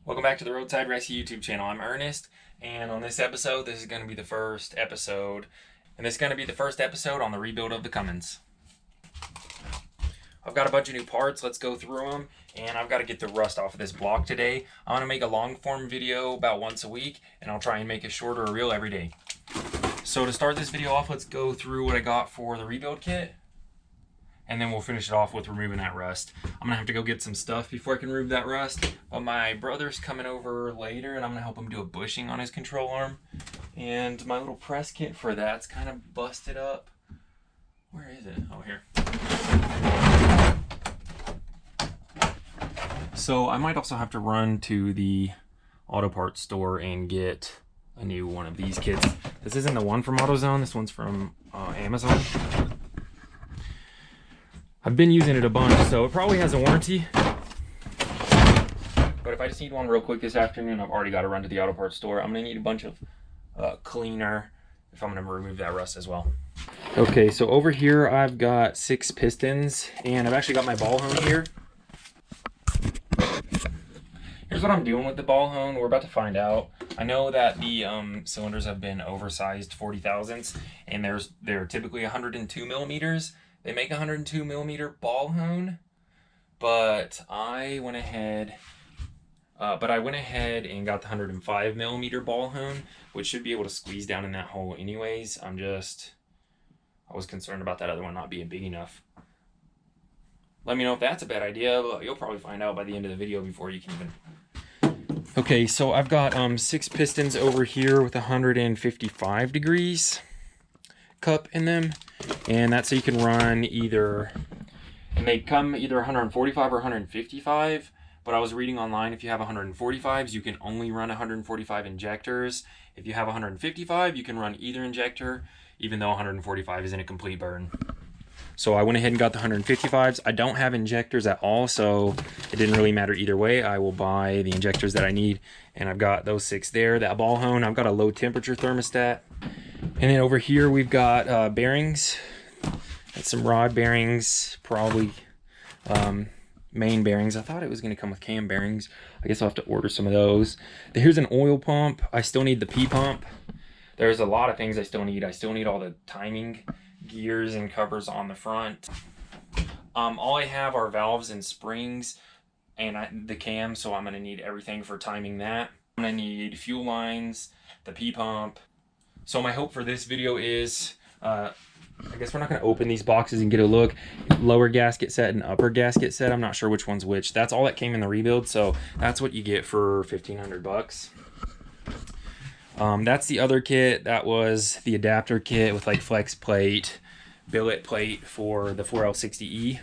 Welcome back to the Roadside Rescue YouTube channel. I'm Ernest, and on this episode, this is going to be the first episode, and this is going to be the first episode on the rebuild of the Cummins. I've got a bunch of new parts. Let's go through them, and I've got to get the rust off of this block today. I'm going to make a long form video about once a week, and I'll try and make a shorter reel every day. So to start this video off, let's go through what I got for the rebuild kit, and then we'll finish it off with removing that rust. I'm gonna have to go get some stuff before I can remove that rust, but my brother's coming over later and I'm gonna help him do a bushing on his control arm. And my little press kit for that's kind of busted up. Where is it? Oh, here. So I might also have to run to the auto parts store and get a new one of these kits. This isn't the one from AutoZone, this one's from Amazon. I've been using it a bunch, so it probably has a warranty. But if I just need one real quick this afternoon, I've already got to run to the auto parts store. I'm gonna need a bunch of cleaner if I'm gonna remove that rust as well. Okay, so over here I've got 6 pistons, and I've actually got my ball hone here. Here's what I'm doing with the ball hone. We're about to find out. I know that the cylinders have been oversized 40 thousandths, and they're typically 102 millimeters. They make 102 millimeter ball hone, but I went ahead and got the 105 millimeter ball hone, which should be able to squeeze down in that hole anyways. I was concerned about that other one not being big enough. Let me know if that's a bad idea, but you'll probably find out by the end of the video before you can even. Okay, so I've got 6 pistons over here with 155 degrees cup in them, and that's so you can run either, and they come either 145 or 155, but I was reading online, if you have 145s you can only run 145 injectors. If you have 155 you can run either injector, even though 145 isn't a complete burn. So I went ahead and got the 155s. I don't have injectors at all, so it didn't really matter either way. I will buy the injectors that I need, and I've got those 6 there. That ball hone, I've got a low temperature thermostat. And then over here we've got bearings. That's some rod bearings, probably main bearings. I thought it was going to come with cam bearings. I guess I'll have to order some of those. Here's an oil pump. I still need the P pump. There's a lot of things I still need. I still need all the timing gears and covers on the front. All I have are valves and springs and the cam, so I'm going to need everything for timing that. I'm going to need fuel lines, the P pump. So my hope for this video is, I guess we're not going to open these boxes and get a look. Lower gasket set and upper gasket set. I'm not sure which one's which. That's all that came in the rebuild, so that's what you get for 1,500 bucks. That's the other kit. That was the adapter kit with like flex plate, billet plate for the 4L60E.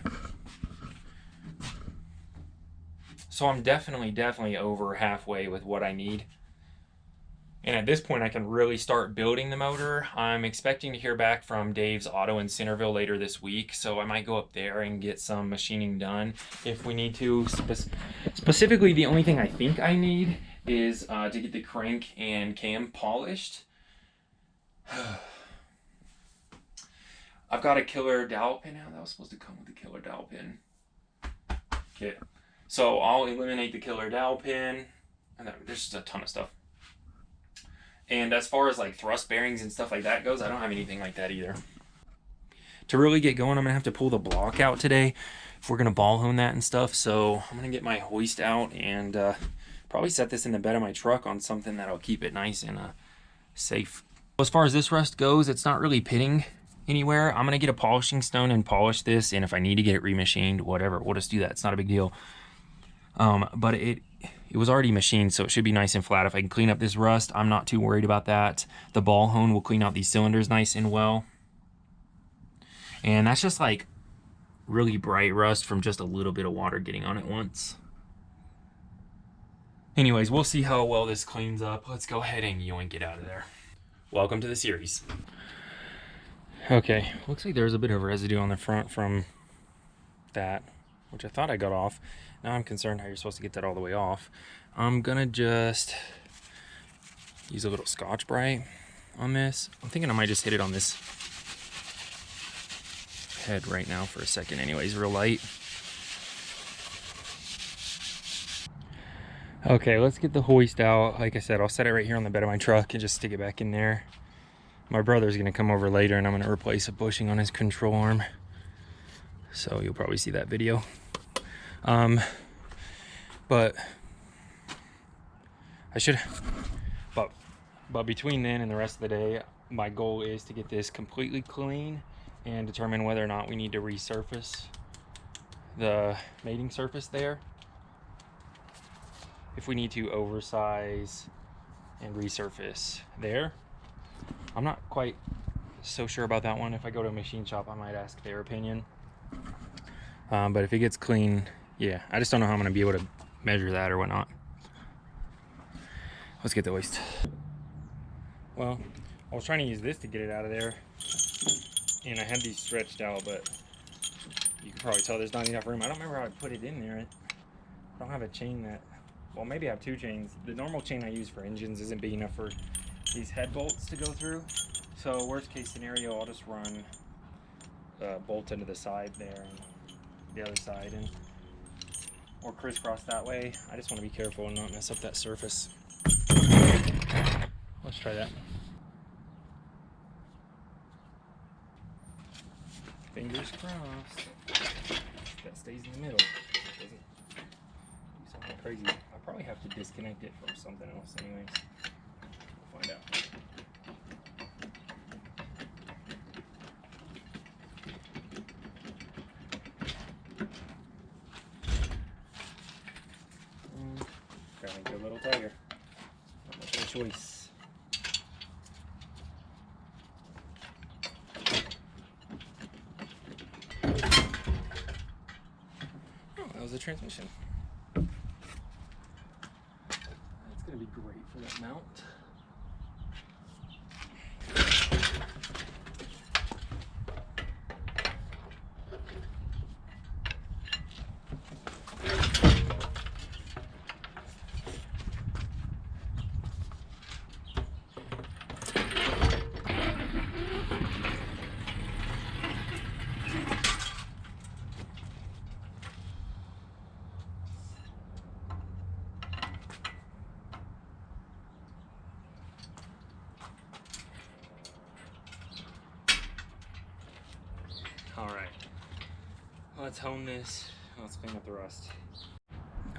So I'm definitely over halfway with what I need. And at this point, I can really start building the motor. I'm expecting to hear back from Dave's Auto in Centerville later this week, so I might go up there and get some machining done if we need to. Specifically, the only thing I think I need is to get the crank and cam polished. I've got a killer dowel pin now. That was supposed to come with the killer dowel pin kit. So I'll eliminate the killer dowel pin, and there's just a ton of stuff. And as far as like thrust bearings and stuff like that goes, I don't have anything like that either. To really get going, I'm gonna have to pull the block out today if we're gonna ball hone that and stuff. So I'm gonna get my hoist out and probably set this in the bed of my truck on something that'll keep it nice and safe. As far as this rust goes, it's not really pitting anywhere. I'm gonna get a polishing stone and polish this, and if I need to get it remachined, whatever, we'll just do that. It's not a big deal. But it was already machined, so it should be nice and flat. If I can clean up this rust, I'm not too worried about that. The ball hone will clean out these cylinders nice and well. And that's just like really bright rust from just a little bit of water getting on it once. Anyways, we'll see how well this cleans up. Let's go ahead and yoink it out of there. Welcome to the series. Okay, looks like there's a bit of residue on the front from that, which I thought I got off. Now I'm concerned how you're supposed to get that all the way off. I'm gonna just use a little Scotch-Brite on this. I'm thinking I might just hit it on this head right now for a second anyways, real light. Okay, let's get the hoist out. Like I said, I'll set it right here on the bed of my truck and just stick it back in there. My brother's gonna come over later and I'm gonna replace a bushing on his control arm. So you'll probably see that video. But I should, but between then and the rest of the day, my goal is to get this completely clean and determine whether or not we need to resurface the mating surface there. If we need to oversize and resurface there. I'm not quite so sure about that one. If I go to a machine shop, I might ask their opinion. But if it gets clean, yeah, I just don't know how I'm gonna be able to measure that or whatnot. Let's get the hoist. Well, I was trying to use this to get it out of there, and I had these stretched out, but you can probably tell there's not enough room. I don't remember how I put it in there. I don't have a chain that, well, maybe I have two chains. The normal chain I use for engines isn't big enough for these head bolts to go through. So worst case scenario, I'll just run a bolt into the side there and the other side, and or crisscross that way. I just want to be careful and not mess up that surface. Let's try that. Fingers crossed. That stays in the middle. Doesn't do something crazy. I probably have to disconnect it from something else anyways. We'll find out. Gotta make it a little tighter. Not much of a choice. That was the transmission. That's gonna be great for that mount. All right, let's hone this. Let's clean up the rust.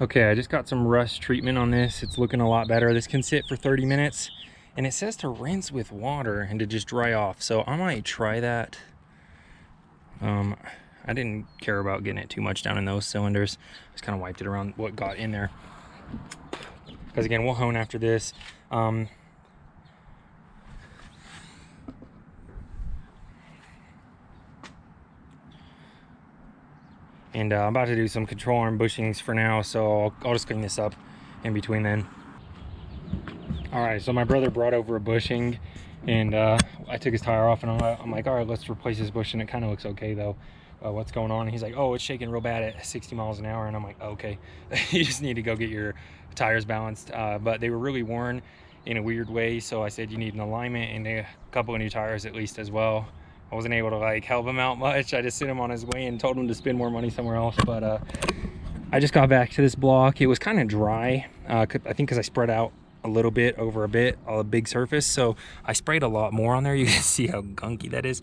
Okay, I just got some rust treatment on this. It's looking a lot better. This can sit for 30 minutes, and it says to rinse with water and to just dry off. So I might try that. I didn't care about getting it too much down in those cylinders. Just kind of wiped it around what got in there. Because again, we'll hone after this. And I'm about to do some control arm bushings for now, so I'll just clean this up in between then. All right, so my brother brought over a bushing, and I took his tire off, and I'm like, all right, let's replace this bushing. It kind of looks okay though. What's going on? And he's like, oh, it's shaking real bad at 60 miles an hour. And I'm like, okay, you just need to go get your tires balanced. But they were really worn in a weird way, so I said you need an alignment and a couple of new tires at least as well. I wasn't able to like help him out much. I just sent him on his way and told him to spend more money somewhere else. But I just got back to this block. It was kind of dry, I think because I spread out a little bit over a big surface, so I sprayed a lot more on there. You can see how gunky that is.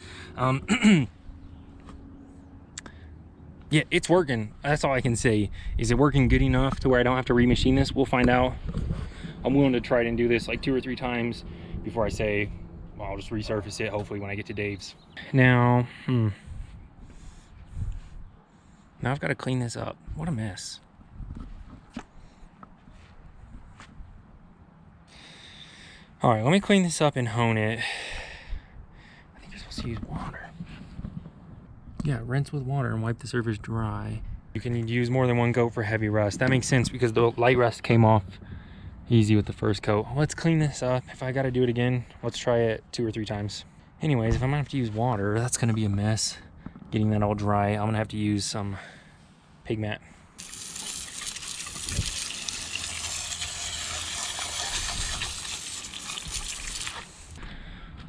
Yeah, it's working. That's all I can say. Is it working good enough to where I don't have to remachine this? We'll find out. I'm willing to try it and do this like 2 or 3 times before I say, well, I'll just resurface it hopefully when I get to Dave's. Now, now I've got to clean this up. What a mess. All right, let me clean this up and hone it. I think you're supposed to use water. Yeah, rinse with water and wipe the surface dry. You can use more than one coat for heavy rust. That makes sense because the light rust came off easy with the first coat. Let's clean this up. If I got to do it again, let's try it 2 or 3 times. Anyways, if I'm gonna have to use water, that's gonna be a mess. Getting that all dry, I'm gonna have to use some pig mat.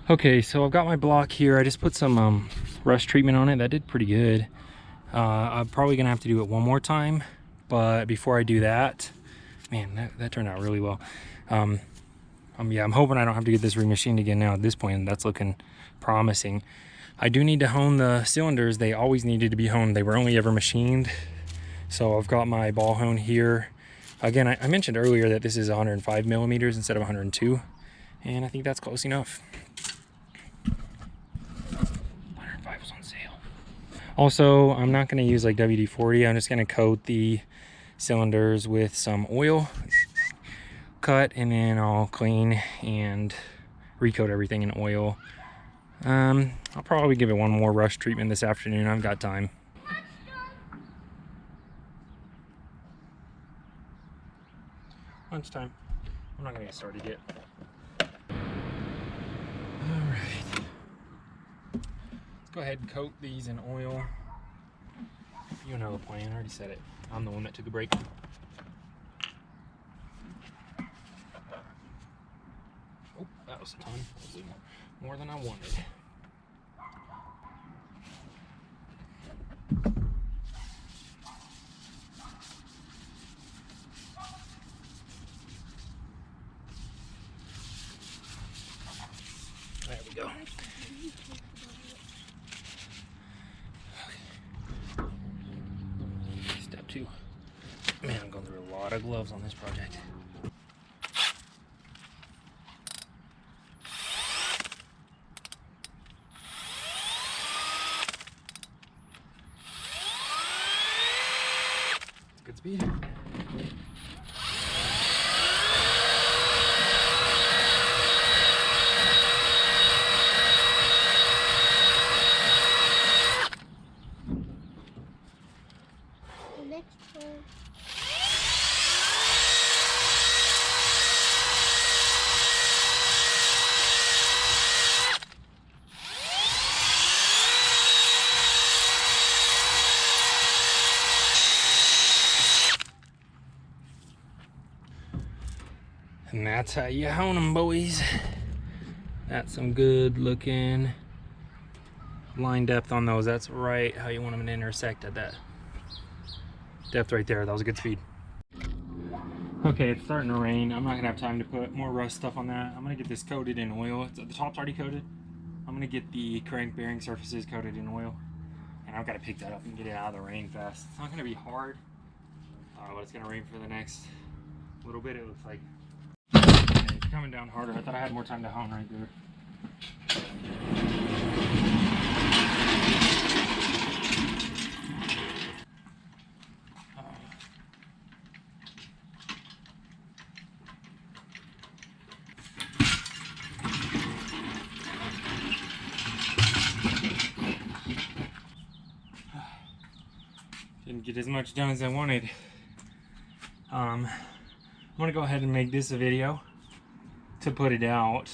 Okay, so I've got my block here. I just put some rust treatment on it. That did pretty good. I'm probably gonna have to do it one more time, but before I do that, Man, that turned out really well. Yeah, I'm hoping I don't have to get this remachined again now at this point. That's looking promising. I do need to hone the cylinders. They always needed to be honed. They were only ever machined. So I've got my ball hone here. Again, I mentioned earlier that this is 105 millimeters instead of 102. And I think that's close enough. 105 was on sale. Also, I'm not going to use like WD-40. I'm just going to coat the cylinders with some oil. Cut, and then I'll clean and recoat everything in oil. I'll probably give it one more rush treatment this afternoon. I've got time. Lunchtime. I'm not gonna get started yet. All right. Let's go ahead and coat these in oil. You know the plan. I already said it. I'm the one that took a break. Oh, that was a ton. That was more than I wanted. There we go. Step 2. Man, I'm going through a lot of gloves on this project. Good speed. The next one. And that's how you hone them, boys. That's some good looking line depth on those. That's right how you want them to intersect at that depth right there. That was a good speed. Okay, it's starting to rain. I'm not gonna have time to put more rust stuff on that. I'm gonna get this coated in oil. The top's already coated. I'm gonna get the crank bearing surfaces coated in oil. And I've got to pick that up and get it out of the rain fast. It's not gonna be hard, but it's gonna rain for the next little bit, it looks like. And it's coming down harder. I thought I had more time to hone right there. Didn't get as much done as I wanted. I'm gonna go ahead and make this a video to put it out,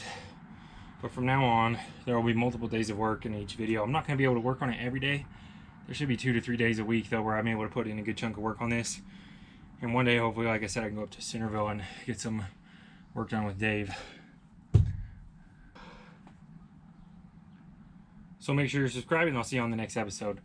but from now on there will be multiple days of work in each video. I'm not gonna be able to work on it every day. There should be 2 to 3 days a week though where I'm able to put in a good chunk of work on this, and one day hopefully, like I said, I can go up to Centerville and get some work done with Dave. So make sure you're subscribed, and I'll see you on the next episode.